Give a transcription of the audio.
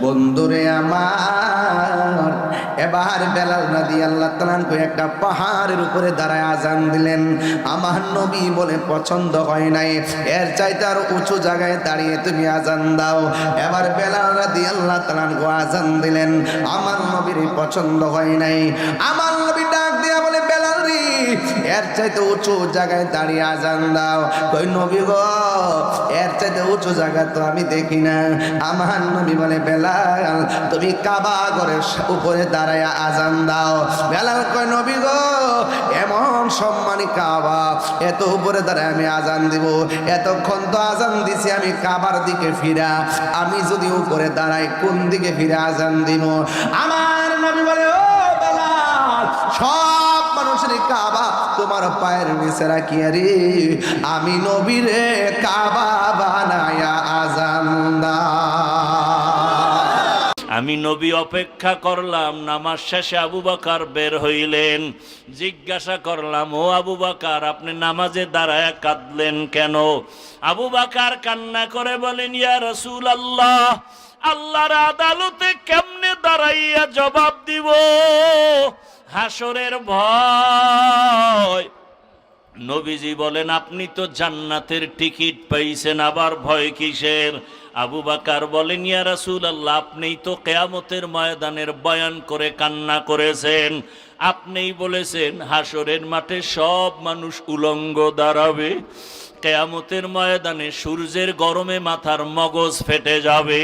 বন্ধুরে আমার, এবার বেলাল রাদিয়াল্লাহু তাআলা আনহু একটা পাহাড়ের উপরে দাঁড়ায় আজান দিলেন। আমার নবী বলে পছন্দ হয় নাই, এর চাইতে আর উঁচু জায়গায় দাঁড়িয়ে তুমি আজান দাও। এবার বেলাল রাদিয়াল্লাহু তাআলা আনহু আজান দিলেন, আমার নবীর পছন্দ হয় নাই। আমার নবী ডাক দিয়া বলে, বেলাল রে, এর চাইতে উঁচু জায়গায় দাঁড়িয়ে আজান দাও। কই নবী গো, এর চাইতে উঁচু জায়গা তো আমি দেখি না। আমার নবী বলে, বেলাল তুমি কাবা ঘরের উপরে দাঁড়ায় আজান দাও। বেলাল কয়, নবী গো, এমন সম্মানী কাবা, এত উপরে দাঁড়ায় আমি আজান দিব? এতক্ষণ তো আজান দিছি আমি কাবার দিকে ফিরা, আমি যদি উপরে দাঁড়াই কোন দিকে ফিরে আজান দিব? আমার নবী বলে, ও বেলাল, সব মানুষের কাবা তোমার পায়ের নিচে রাখিয়া রে, আমি নবীরে কাবা বানায়া আজান দাও। আমি নবী অপেক্ষা করলাম, নামাজ শেষে আবু বকর বের হইলেন। জিজ্ঞাসা করলাম, ও আবু বকর, আপনি নামাজে দাঁড়ায় কাঁদলেন কেন? আবু বকর কান্না করে বলেন, ইয়া রাসূলুল্লাহ, আল্লাহর আদালতে কেমনে দাঁড়াইয়া জবাব দিব? হাসরের ভয়। নবীজি বলেন, আপনি তো জান্নাতের টিকিট পাইছেন, আবার ভয় কিসের? আবু বকর বলেন, ইয়া রাসূলুল্লাহ, আপনিই তো কিয়ামতের ময়দানের বয়ান করে কান্না করেছেন। আপনিই বলেছেন হাসরের মাঠে সব মানুষ উলঙ্গ দাঁড়াবে, কিয়ামতের ময়দানে সূর্যের গরমে মাথার মগজ ফেটে যাবে।